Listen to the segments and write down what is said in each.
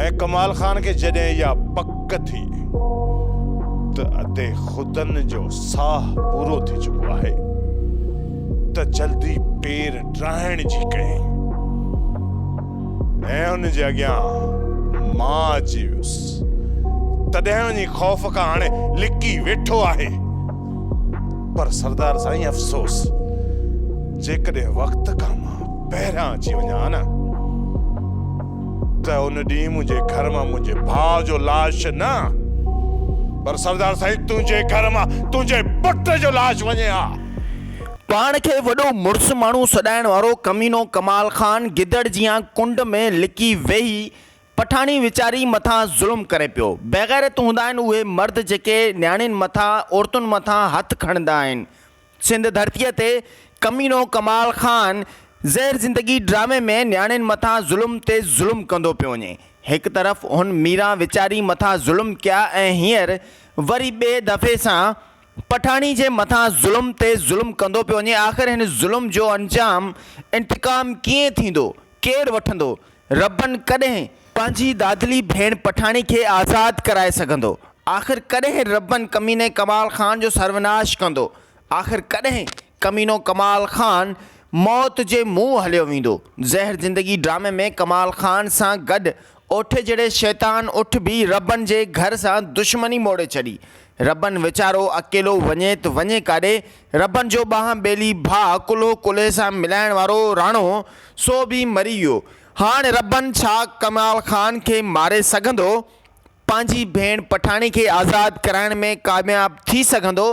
ऐं कमाल खान के जॾहिं इहा पक थी त अधे ख़ुदनि जो साह पूरो थी चुको आहे त जल्दी पेर ड्राइण जी कयईं ऐं हुन जे अॻियां मां अची वियुसि। तॾहिं वञी ख़ौफ़ खां हाणे लिकी वेठो आहे। पर सरदार साईं अफ़सोस, जेकॾहिं वक़्त खां मां पहिरियां अची वञा न त उन ॾींहुं मुंहिंजे घर मां मुंहिंजे भाउ जो लाश न, पर सरदार साईं तुंहिंजे घर मां तुंहिंजे पुट जो लाश वञे हा। पाण खे वॾो मुड़ुसु माण्हू सॾाइण वारो कमीनो कमाल खान गिदड़ जियां कुंड में लिकी वेही पठाणी वीचारी मथां ज़ुल्म करे पियो। बेग़ैरत हूंदा आहिनि उहे मर्द जेके न्याणियुनि मथां औरतुनि मथां हथु खणंदा आहिनि। सिंध धरतीअ ते कमीनो कमाल खान ज़हर ज़िंदगी ड्रामे में न्याणियुनि मथां ज़ुल्म ते ज़ुल्म कंदो पियो वञे। हिकु तरफ़ हुन मीरा वीचारी मथां ज़ुल्म कया ऐं हींअर वरी ॿिए दफ़े सां पठाणी जे मथां ज़ुल्म ते ज़ुल्म कंदो पियो वञे। आख़िर हिन ज़ुल्म जो अंजाम इंतकाम कीअं थींदो, केरु वठंदो? रबनि कॾहिं पंहिंजी दादली भेण पठाणी खे आज़ादु कराए सघंदो? आख़िर कॾहिं रबनि कमीने कमाल खान जो सर्वनाश कंदो? आख़िर कॾहिं कमीनो कमाल खान मौत जे मुंहुं हलियो वेंदो? ज़हर ज़िंदगी ड्रामे में कमाल खान सां गॾु ओठ जहिड़े शैतान उठ बि रबनि जे घर सां दुश्मनी मोड़े छॾी। रबनि वीचारो अकेलो वञे त वञे काॾे? रबनि जो ॿांह ॿेली भाउ कुल्हो कुल्हे सां मिलाइण वारो राणो सो बि मरी वियो। हाणे रबनि छा कमाल खान खे मारे सघंदो? पंहिंजी भेण पठाणी खे आज़ादु कराइण में कामयाबु थी सघंदो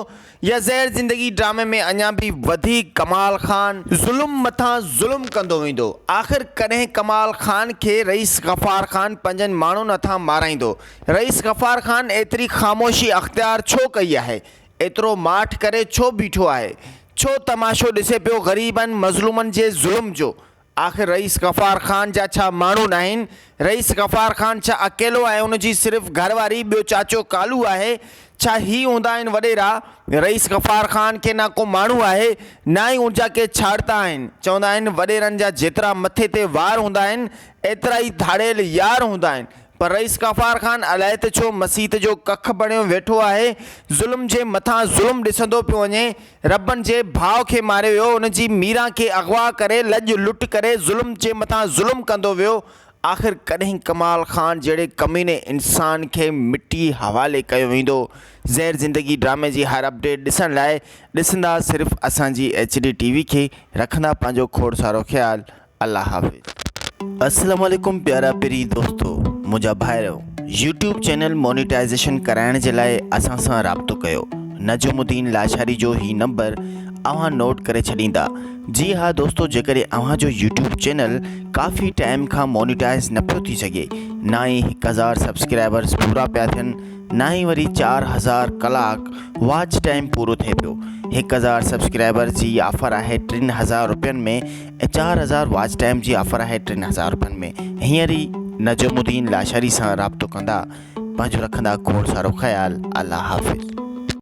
या ज़हर ज़िंदगी ड्रामे में अञा बि वधीक कमाल खान ज़ुल्म मथां ज़ुल्म कंदो वेंदो? आख़िर कॾहिं कमाल खान खे रईस गफ़ार खान पंहिंजनि माण्हुनि हथां माराईंदो? रईस गफ़ार खान एतिरी ख़ामोशी अख़्तियार छो कई आहे? एतिरो माठ करे छो बीठो आहे? छो तमाशो ॾिसे पियो ग़रीबनि मज़लूमनि जे ज़ुल्म जो? आख़िर रईस गफ़ार खान जा छा माण्हू न आहिनि? रईस गफ़ार खान छा अकेलो आहे? उनजी सिर्फ़ु घरवारी ॿियो चाचो कालू आहे? छा ही हूंदा आहिनि वॾेरा? रईस गफ़ार खान खे ना को माण्हू आहे, ना ई उनजा के छाड़ता आहिनि। चवंदा आहिनि वॾेरनि जा जेतिरा मथे ते वार हूंदा आहिनि एतिरा ई धाड़ियल यार हूंदा आहिनि। पर रईस गफ़ार खान अलाए त छो मसीत जो कख बणियो वेठो आहे। ज़ुल्म जे मथां ज़ुल्म ॾिसंदो पियो वञे। रबनि जे भाउ खे मारियो वियो, उनजी मीरा खे अगवा करे लॼ लुट करे ज़ुल्म जे मथां ज़ुल्म कंदो वियो। आख़िर कॾहिं कमाल खान जहिड़े कमीने इंसान खे मिटी हवाले कयो वेंदो? ज़हर ज़िंदगी ड्रामे जी हर अपडेट ॾिसण लाइ ॾिसंदा सिर्फ़ु असांजी HD TV खे। रखंदा पंहिंजो खोड़ सारो ख्यालु। अल्लाह हाफ़िज़। अस्सलाम वालेकुम प्यारा प्यारी दोस्तो, मुंहिंजा भाइरो यूट्यूब चैनल मोनिटाइज़ेशन कराइण जे लाइ असां सां राब्तो कयो। नजमुद्दीन लाशारी जो ही नंबर अव्हां नोट करे छॾींदा। जी हाँ दोस्तो, जेकॾहिं अव्हां जो यूट्यूब चैनल काफ़ी टाइम खां मोनिटाइज़ न पियो थी सघे, ना ई 1000 सब्सक्राइबर्स पूरा पिया थियनि, ना ई वरी 4000 कलाक वॉच टाइम पूरो थिए पियो। 1000 सब्सक्राइबर्स जी ऑफ़र आहे 3000 रुपयनि में ऐं 4000 वॉच टाइम जी ऑफ़र आहे 3000 रुपयनि में। हींअर ई नजमुद्दीन लाशारी सां राब्तो कंदा। पंहिंजो रखंदा खोड़ सारो ख्यालु। अल्लाह हाफ़िज़।